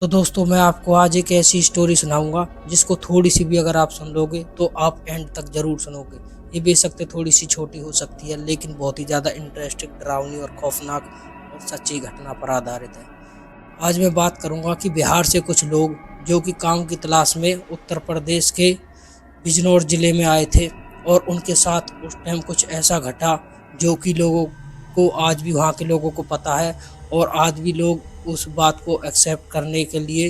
तो दोस्तों मैं आपको आज एक ऐसी स्टोरी सुनाऊंगा जिसको थोड़ी सी भी अगर आप सुन लोगे तो आप एंड तक जरूर सुनोगे। ये बेशक थोड़ी सी छोटी हो सकती है लेकिन बहुत ही ज़्यादा इंटरेस्टिंग, डरावनी और खौफनाक और सच्ची घटना पर आधारित है। आज मैं बात करूंगा कि बिहार से कुछ लोग जो कि काम की तलाश में उत्तर प्रदेश के बिजनौर ज़िले में आए थे और उनके साथ उस टाइम कुछ ऐसा घटा जो कि लोगों को आज भी वहाँ के लोगों को पता है और आज भी लोग उस बात को एक्सेप्ट करने के लिए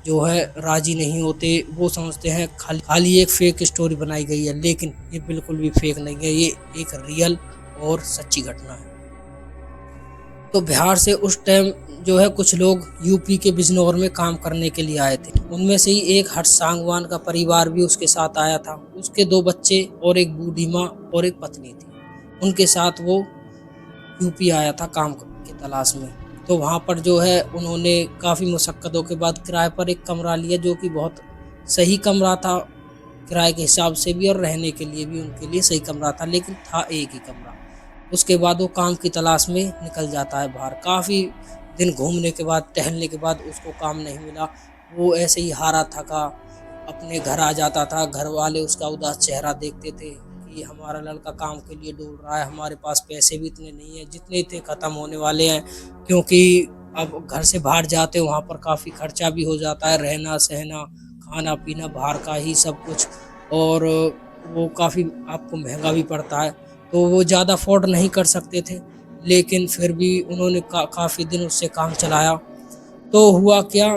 जो है राज़ी नहीं होते। वो समझते हैं खाली खाली एक फेक स्टोरी बनाई गई है, लेकिन ये बिल्कुल भी फेक नहीं है, ये एक रियल और सच्ची घटना है। तो बिहार से उस टाइम जो है कुछ लोग यूपी के बिजनौर में काम करने के लिए आए थे। उनमें से ही एक हर्ष सांगवान का परिवार भी उसके साथ आया था। उसके 2 बच्चे और एक बूढ़ी माँ और एक पत्नी थी। उनके साथ वो यूपी आया था काम की तलाश में। तो वहाँ पर जो है उन्होंने काफ़ी मुशक्क़तों के बाद किराए पर एक कमरा लिया जो कि बहुत सही कमरा था, किराए के हिसाब से भी और रहने के लिए भी उनके लिए सही कमरा था, लेकिन था एक ही कमरा। उसके बाद वो काम की तलाश में निकल जाता है बाहर। काफ़ी दिन घूमने के बाद, टहलने के बाद उसको काम नहीं मिला। वो ऐसे ही हारा-थका अपने घर आ जाता था। घर वाले उसका उदास चेहरा देखते थे कि हमारा लड़का काम के लिए डूब रहा है, हमारे पास पैसे भी इतने नहीं हैं, जितने थे ख़त्म होने वाले हैं, क्योंकि अब घर से बाहर जाते वहाँ पर काफ़ी खर्चा भी हो जाता है, रहना-सहना, खाना-पीना बाहर का ही सब कुछ, और वो काफ़ी आपको महँगा भी पड़ता है। तो वो ज़्यादा अफ़ोर्ड नहीं कर सकते थे, लेकिन फिर भी उन्होंने काफ़ी दिन उससे काम चलाया। तो हुआ क्या,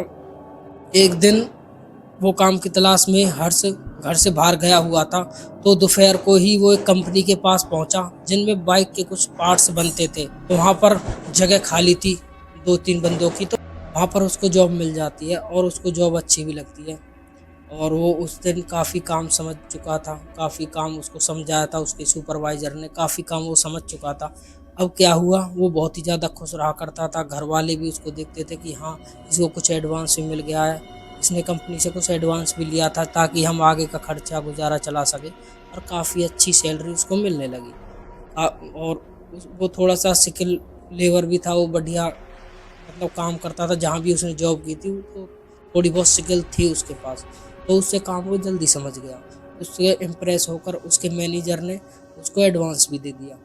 एक दिन वो काम की तलाश में हर्ष घर से बाहर गया हुआ था, तो दोपहर को ही वो एक कंपनी के पास पहुंचा जिनमें बाइक के कुछ पार्ट्स बनते थे। तो वहाँ पर जगह खाली थी 2-3 बंदों की, तो वहाँ पर उसको जॉब मिल जाती है और उसको जॉब अच्छी भी लगती है। और वो उस दिन काफ़ी काम समझ चुका था, काफ़ी काम उसको समझाया था उसके सुपरवाइज़र ने, काफ़ी काम वो समझ चुका था। अब क्या हुआ, वो बहुत ही ज़्यादा खुश रहा करता था, घरवाले भी उसको देखते थे कि हाँ, इसको कुछ एडवांस भी मिल गया है, इसने कंपनी से कुछ एडवांस भी लिया था ताकि हम आगे का खर्चा गुज़ारा चला सकें, और काफ़ी अच्छी सैलरी उसको मिलने लगी। और वो थोड़ा-सा स्किल लेबर भी था, वो बढ़िया मतलब काम करता था, जहाँ भी उसने जॉब की थी तो थोड़ी बहुत स्किल थी उसके पास, तो उससे काम वो जल्दी समझ गया। उससे इम्प्रेस होकर उसके मैनेजर ने उसको एडवांस भी दे दिया।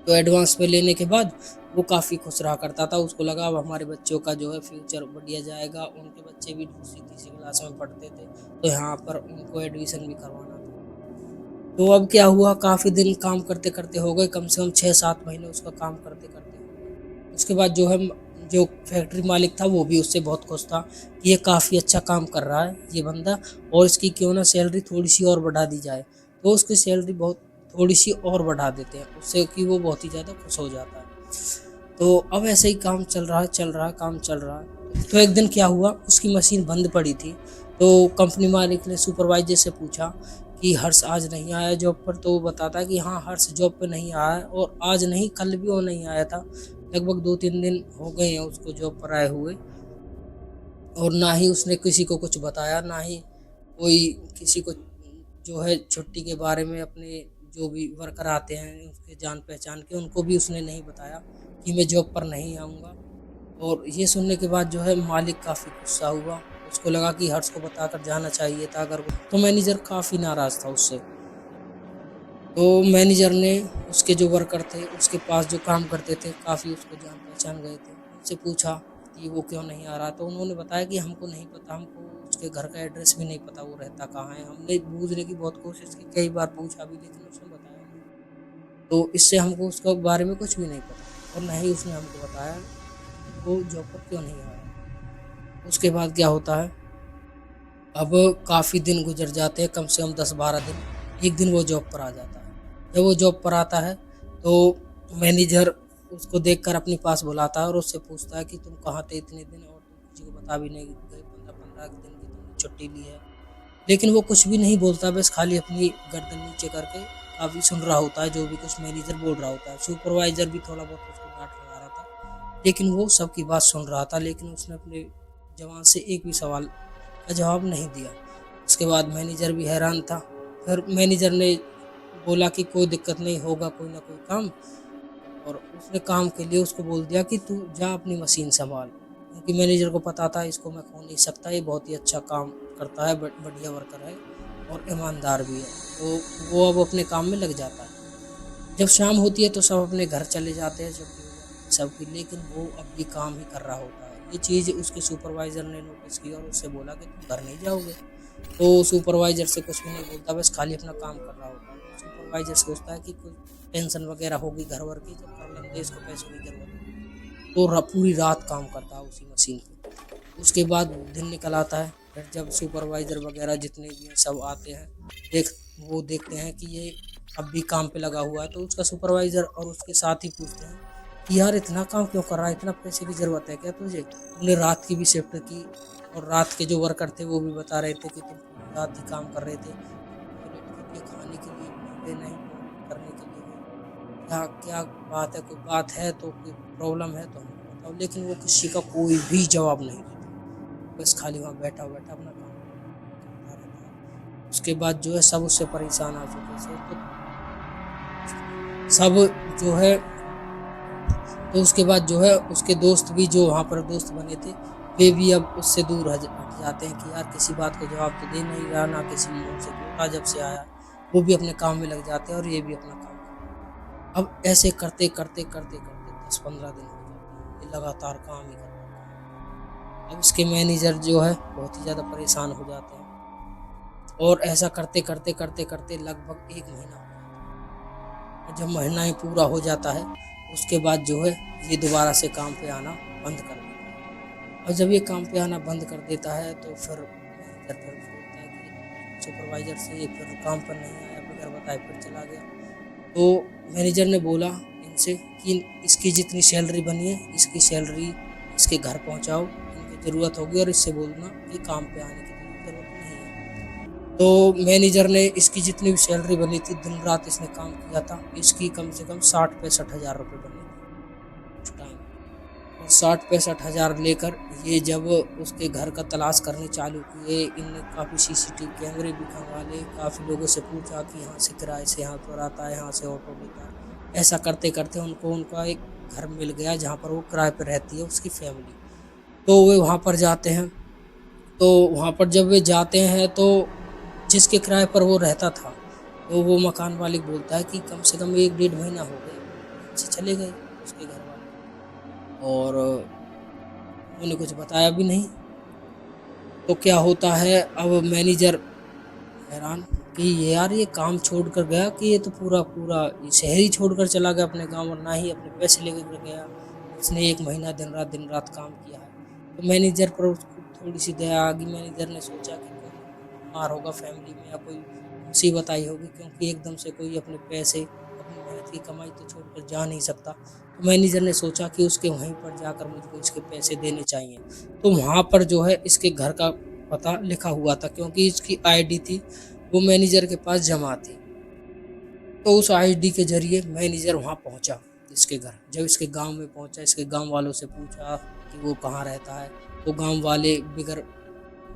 तो एडवांस पे लेने के बाद वो काफ़ी खुश रहा करता था, उसको लगा अब हमारे बच्चों का जो है फ्यूचर बढ़िया जाएगा। उनके बच्चे भी दूसरी तीसरी क्लास में पढ़ते थे, तो यहाँ पर उनको एडमिशन भी करवाना था। तो अब क्या हुआ, काफ़ी दिन काम करते-करते हो गए, कम से कम 6-7 महीने उसका काम करते-करते हो गए। उसके बाद जो है जो फैक्ट्री मालिक था वो भी उससे बहुत खुश था कि ये काफ़ी अच्छा काम कर रहा है ये बंदा, और इसकी क्यों ना सैलरी थोड़ी-सी और बढ़ा दी जाए। तो उसकी सैलरी बहुत थोड़ी-सी और बढ़ा देते हैं उससे, कि वो बहुत ही ज़्यादा खुश हो जाता है। तो अब ऐसे ही काम चल रहा है, चल रहा है, काम चल रहा है। तो एक दिन क्या हुआ, उसकी मशीन बंद पड़ी थी, तो कंपनी मालिक ने सुपरवाइज़र से पूछा कि हर्ष आज नहीं आया जॉब पर? तो वो बताता है कि हाँ, हर्ष जॉब पे नहीं आया है, और आज नहीं कल भी वो नहीं आया था। लगभग 2-3 दिन हो गए हैं उसको जॉब पर आए हुए, और ना ही उसने किसी को कुछ बताया, ना ही कोई किसी को जो है छुट्टी के बारे में अपने जो भी वर्कर आते हैं उसके जान पहचान के, उनको भी उसने नहीं बताया कि मैं जॉब पर नहीं आऊँगा। और ये सुनने के बाद जो है मालिक काफ़ी गुस्सा हुआ, उसको लगा कि हर्ष को बताकर जाना चाहिए था अगर तो मैनेजर काफ़ी नाराज़ था उससे। तो मैनेजर ने उसके जो वर्कर थे, उसके पास जो काम करते थे, काफ़ी उसको जान-पहचान गए थे। उनसे पूछा कि वो क्यों नहीं आ रहा? तो उन्होंने बताया कि हमको नहीं पता, हमको उसके घर का एड्रेस भी नहीं पता, वो रहता कहाँ है। हमने बूझने की बहुत कोशिश की, कई बार पूछा भी, लेकिन उसने बताया नहीं। तो इससे हमको उसके बारे में कुछ भी नहीं पता, और ना ही उसने हमको बताया वो जॉब पर क्यों नहीं आया। उसके बाद क्या होता है, अब काफ़ी दिन गुज़र जाते हैं, कम से कम 10-12 दिन। एक दिन वो जॉब पर आ जाता है। जब वो जॉब पर आता है, तो मैनेजर उसको देखकर अपने पास बुलाता है और उससे पूछता है कि तुम कहाँ थे इतने दिन, और तुम किसी को बता भी नहीं गए, 15-15 दिन की तुमने छुट्टी ली है। लेकिन वो कुछ भी नहीं बोलता, बस खाली अपनी गर्दन नीचे करके काफ़ी सुन रहा होता है जो भी कुछ मैनेजर बोल रहा होता है। सुपरवाइज़र भी थोड़ा बहुत उसको डाँट लगा रहा था, लेकिन वो सबकी बात सुन रहा था, लेकिन उसने अपने ज़बान से एक भी सवाल का जवाब नहीं दिया। उसके बाद मैनेजर भी हैरान था। फिर मैनेजर ने बोला कि कोई दिक्कत नहीं, होगा कोई ना कोई काम, और उसने काम के लिए उसको बोल दिया कि तू जा अपनी मशीन सँभाल, क्योंकि मैनेजर को पता था इसको मैं खो नहीं सकता, ये बहुत ही अच्छा काम करता है, बढ़िया वर्कर है और ईमानदार भी है। तो वो अब अपने काम में लग जाता है। जब शाम होती है तो सब अपने घर चले जाते हैं छुट्टी हो जाती है सबकी, लेकिन वो अब भी काम ही कर रहा होता है। ये चीज़ उसके सुपरवाइज़र ने नोटिस की और उससे बोला कि तुम घर नहीं जाओगे। तो सुपरवाइज़र से कुछ भी नहीं बोलता, बस खाली अपना काम कर रहा होता है। सुपरवाइज़र सोचता है कि कोई टेंशन वगैरह होगी घर वर की, जब कर लेंगे, इसको पैसों की ज़रूरत है। तो पूरी रात काम करता है उसी मशीन पे। उसके बाद दिन निकल आता है, फिर जब सुपरवाइज़र वगैरह जितने भी हैं सब आते हैं, वो देखते हैं कि ये अब भी काम पे लगा हुआ है। तो उसका सुपरवाइज़र और उसके साथी पूछते हैं कि यार इतना काम क्यों कर रहा है, इतना पैसे की ज़रूरत है क्या तुझे? तुमने रात की भी शिफ्ट की और रात के जो वर्कर थे वो भी बता रहे थे कि तुम पूरी रात ही काम कर रहे थे, ये खाने के लिए भी नहीं करने के लिए भी। क्या क्या बात है, कोई बात है तो कोई प्रॉब्लम है तो हमको बताओ। लेकिन वो किसी का कोई भी जवाब नहीं देता, बस खाली वहाँ बैठा बैठा अपना काम करता रहता है। उसके बाद जो है सब उससे परेशान आ चुके थे, तो सब जो है, तो उसके बाद जो है उसके दोस्त भी जो वहाँ पर दोस्त बने थे, वे भी अब उससे दूर हट जाते हैं कि यार किसी बात को जवाब तो दे नहीं रहा, ना किसी मुँह से बोला जब से आया। वो भी अपने काम में लग जाते हैं और ये भी अपना काम करते हैं। अब ऐसे करते करते करते करते 10-15 दिन हो जाते हैं, ये लगातार काम ही कर रहा है। अब इसके मैनेजर जो है बहुत ही ज़्यादा परेशान हो जाते हैं और ऐसा करते करते करते करते लगभग 1 महीना हो जाता है। और जब महीना ही पूरा हो जाता है उसके बाद जो है ये दोबारा से काम पे आना बंद कर देता है। और जब ये काम पे आना बंद कर देता है तो फिर मैनेजर फिर बोलता है कि सुपरवाइज़र से, ये फिर काम पर नहीं आया, बगैर बताए फिर चला गया। तो मैनेजर ने बोला इनसे कि इसकी जितनी सैलरी बनी है इसकी सैलरी इसके घर पहुंचाओ, इनकी ज़रूरत होगी, और इससे बोलना कि काम पे आने की ज़रूरत नहीं है। तो मैनेजर ने इसकी जितनी भी सैलरी बनी थी, दिन रात इसने काम किया था, इसकी कम से कम 60-65 हज़ार रुपये बने थे उस टाइम। और 60-65 हज़ार लेकर ये जब उसके घर का तलाश करने चालू किए, इनने काफ़ी सीसीटीवी कैमरे भी खंगवा ले, काफ़ी लोगों से पूछा कि यहाँ से किराए से यहाँ पर आता है, यहाँ से ऑटो लेता है। ऐसा करते करते उनको उनका एक घर मिल गया जहाँ पर वो किराए पर रहती है उसकी फैमिली। तो वे वहाँ पर जाते हैं। तो वहाँ पर जब वे जाते हैं तो जिसके किराए पर वो रहता था, तो वो मकान मालिक बोलता है कि कम से कम 1 डेढ़ महीना हो गया, यहाँ से चले गए उसके घर वाले, और उन्होंने कुछ बताया भी नहीं। तो क्या होता है, अब मैनेजर हैरान कि ये यार ये काम छोड़कर गया कि ये तो पूरा पूरा ये शहर ही छोड़कर चला गया अपने गाँव, और ना ही अपने पैसे लेकर गया। इसने 1 महीना दिन रात काम किया है। तो मैनेजर पर उसको थोड़ी सी दया आ गई। मैनेजर ने सोचा कि कोई बीमार होगा फैमिली में या कोई मुसीबत आई होगी, क्योंकि एकदम से कोई अपने पैसे, अपनी मेहनत की कमाई तो छोड़कर जा नहीं सकता। तो मैनेजर ने सोचा कि उसके वहीं पर जाकर मुझको इसके पैसे देने चाहिए। तो वहाँ पर जो है इसके घर का पता लिखा हुआ था, क्योंकि इसकी आईडी थी वो मैनेजर के पास जमा थी। तो उस आईडी के ज़रिए मैनेजर वहाँ पहुँचा इसके घर। जब इसके गाँव में पहुँचा, इसके गाँव वालों से पूछा कि वो कहाँ रहता है, तो गाँव वाले बिगर,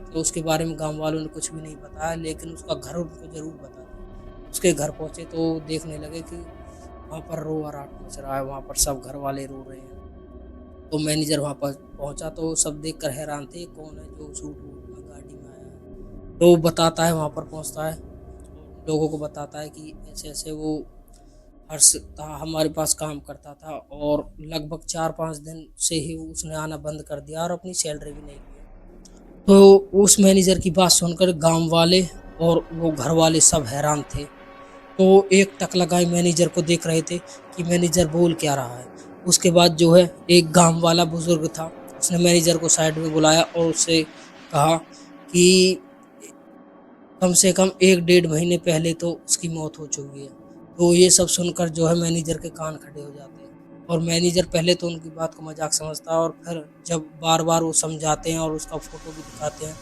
तो उसके बारे में गाँव वालों ने कुछ भी नहीं बताया, लेकिन उसका घर उनको ज़रूर बता दिया। उसके घर पहुँचे तो देखने लगे कि वहाँ पर रोआ-राट मच रहा है, वहाँ पर सब घर वाले रो रहे हैं। तो मैनेजर वहाँ पर पहुँचा तो सब देखकर हैरान थे, कौन है जो सूट-वूट में गाड़ी में आया है। तो वो बताता है, वहाँ पर पहुँचता है, लोगों को बताता है कि ऐसे-ऐसे वो हर्ष था, हमारे पास काम करता था, और लगभग 4-5 दिन से ही उसने आना बंद कर दिया और अपनी सैलरी भी नहीं दी। तो उस मैनेजर की बात सुनकर गाँव वाले और वो घर वाले सब हैरान थे। तो एक टक लगाए मैनेजर को देख रहे थे कि मैनेजर बोल क्या रहा है। उसके बाद जो है एक गाँव वाला बुजुर्ग था, उसने मैनेजर को साइड में बुलाया और उससे कहा कि कम से कम 1 डेढ़ महीने पहले तो उसकी मौत हो चुकी है। तो ये सब सुनकर जो है मैनेजर के कान खड़े हो जाते हैं, और मैनेजर पहले तो उनकी बात को मज़ाक समझता है, और फिर जब बार-बार वो समझाते हैं और उसका फ़ोटो भी दिखाते हैं,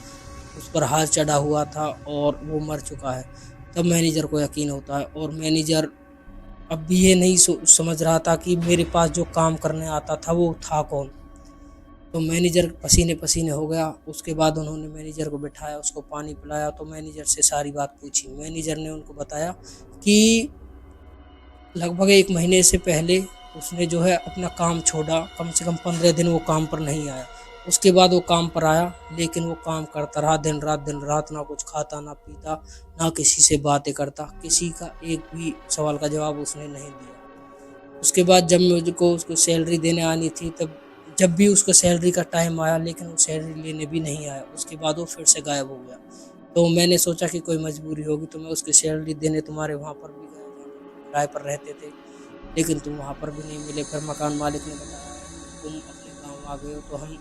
उस पर हाथ चढ़ा हुआ था और वो मर चुका है, तब मैनेजर को यकीन होता है। और मैनेजर अब भी ये नहीं समझ रहा था कि मेरे पास जो काम करने आता था वो था कौन। तो मैनेजर पसीने-पसीने हो गया। उसके बाद उन्होंने मैनेजर को बिठाया, उसको पानी पिलाया, तो मैनेजर से सारी बात पूछी। मैनेजर ने उनको बताया कि लगभग 1 महीने से पहले उसने जो है अपना काम छोड़ा, कम से कम 15 दिन वो काम पर नहीं आया। उसके बाद वो काम पर आया, लेकिन वो काम करता रहा दिन रात, ना कुछ खाता ना पीता, ना किसी से बातें करता, किसी का एक भी सवाल का जवाब उसने नहीं दिया। उसके बाद जब मुझको उसको सैलरी देने आनी थी, तब जब भी उसका सैलरी का टाइम आया, लेकिन वो सैलरी लेने भी नहीं आया। उसके बाद वो फिर से गायब हो गया। तो मैंने सोचा कि कोई मजबूरी होगी, तो मैं उसकी सैलरी देने तुम्हारे वहाँ पर भी गया जहाँ पर किराए पर रहते थे, लेकिन तुम वहाँ पर भी नहीं मिले। फिर मकान मालिक ने बताया कि तुम अपने गाँव आ गए हो, तो हम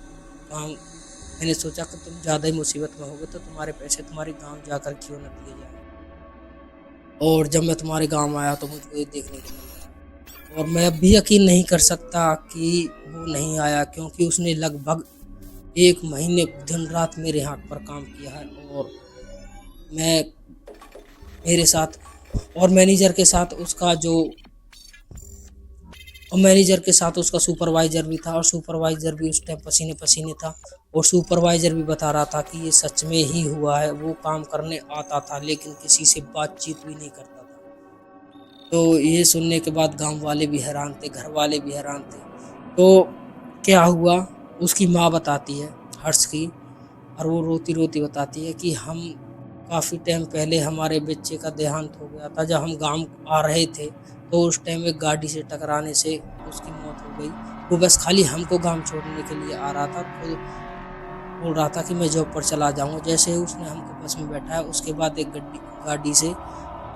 गाँव मैंने सोचा कि तुम ज़्यादा ही मुसीबत में होगे, तो तुम्हारे पैसे तुम्हारे गाँव जाकर क्यों न दिए जाएँ। और जब मैं तुम्हारे गाँव आया तो मुझको ये देखने को मिला, और मैं अब भी यकीन नहीं कर सकता कि वो नहीं आया, क्योंकि उसने लगभग 1 महीने दिन-रात मेरे यहाँ पर काम किया है। और मैं मेरे साथ और मैनेजर के साथ उसका सुपरवाइज़र भी था, और सुपरवाइज़र भी उस टाइम पसीने-पसीने था, और सुपरवाइज़र भी बता रहा था कि ये सच में ही हुआ है। वो काम करने आता था, लेकिन किसी से बातचीत भी नहीं करता था। तो ये सुनने के बाद गाँव वाले भी हैरान थे, घर वाले भी हैरान थे। तो क्या हुआ, उसकी माँ बताती है, हर्ष की, और वो रोती-रोती बताती है कि हम काफ़ी टाइम पहले हमारे बच्चे का देहांत हो गया था। जब हम गाँव आ रहे थे, तो उस टाइम एक गाड़ी से टकराने से उसकी मौत हो गई। वो बस खाली हमको गाँव छोड़ने के लिए आ रहा था, खुद बोल रहा था कि मैं जॉब पर चला जाऊँगा। जैसे ही उसने हमको बस में बैठाया, उसके बाद एक गाड़ी से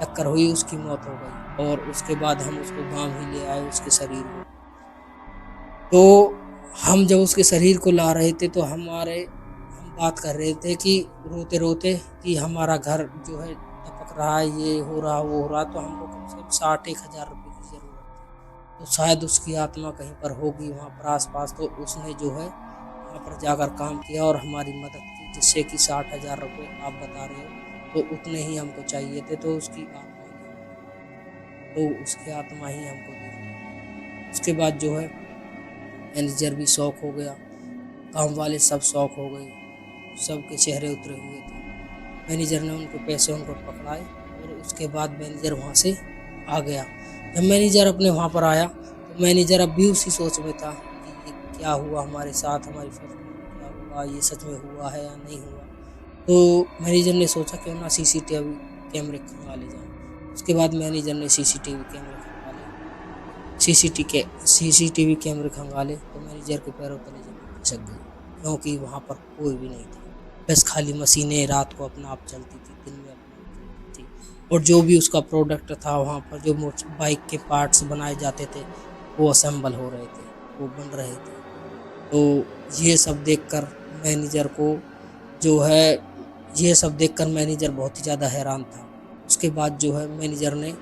टक्कर हुई, उसकी मौत हो गई, और उसके बाद हम उसको गाँव ही ले आए, उसके शरीर को। तो हम जब उसके शरीर को ला रहे थे, तो हम बात कर रहे थे कि रोते-रोते कि हमारा घर जो है दपक रहा है, ये हो रहा, वो हो रहा, तो हमको कम से कम 60-1,000 रुपए की ज़रूरत थी। तो शायद उसकी आत्मा कहीं पर होगी वहाँ पर आस-पास, तो उसने जो है वहाँ पर जाकर काम किया और हमारी मदद की, जिससे कि 60,000 रुपए आप बता रहे हो, तो उतने ही हमको चाहिए थे, तो उसकी आत्मा ही हमको दी। उसके बाद जो है मैनेजर भी शॉक हो गया, काम वाले सब शॉक हो गए, सबके चेहरे उतरे हुए थे। मैनेजर ने उनके पैसे उनको पकड़ाए, और उसके बाद मैनेजर वहाँ से आ गया। जब मैनेजर अपने वहाँ पर आया, तो मैनेजर अब भी उसी सोच में था कि ये क्या हुआ हमारे साथ, हमारी फैक्ट्री में क्या हुआ, ये सच में हुआ है या नहीं हुआ। तो मैनेजर ने सोचा क्यों ना सीसीटीवी कैमरे खंगाले जाएँ। उसके बाद मैनेजर ने सीसीटीवी कैमरे खंगाले। सीसीटीवी कैमरे खंगाले, तो मैनेजर के पैरों तले ज़मीन खिसक गई, क्योंकि वहाँ पर कोई भी नहीं था। बस खाली मशीनें रात को अपना आप चलती थी, दिन में अपना आप चलती थी, और जो भी उसका प्रोडक्ट था वहाँ पर, जो बाइक के पार्ट्स बनाए जाते थे, वो असेंबल हो रहे थे, वो बन रहे थे। तो मैनेजर को जो है ये सब देखकर मैनेजर बहुत ही ज़्यादा हैरान था। उसके बाद जो है मैनेजर ने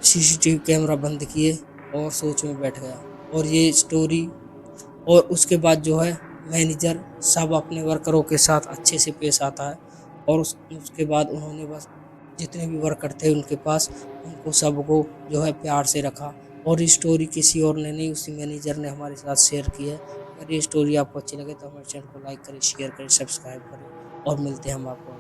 सीसीटीवी कैमरा बंद किए और सोच में बैठ गया, और ये स्टोरी। और उसके बाद जो है मैनेजर सब अपने वर्करों के साथ अच्छे से पेश आता है, और उसके बाद उन्होंने बस जितने भी वर्कर थे उनके पास, उनको सबको जो है प्यार से रखा। और ये स्टोरी किसी और ने नहीं, उसी मैनेजर ने हमारे साथ शेयर की है। अगर ये स्टोरी आपको अच्छी लगे तो हमारे चैनल को लाइक करें, शेयर करें, सब्सक्राइब करें, और मिलते हैं हम आपको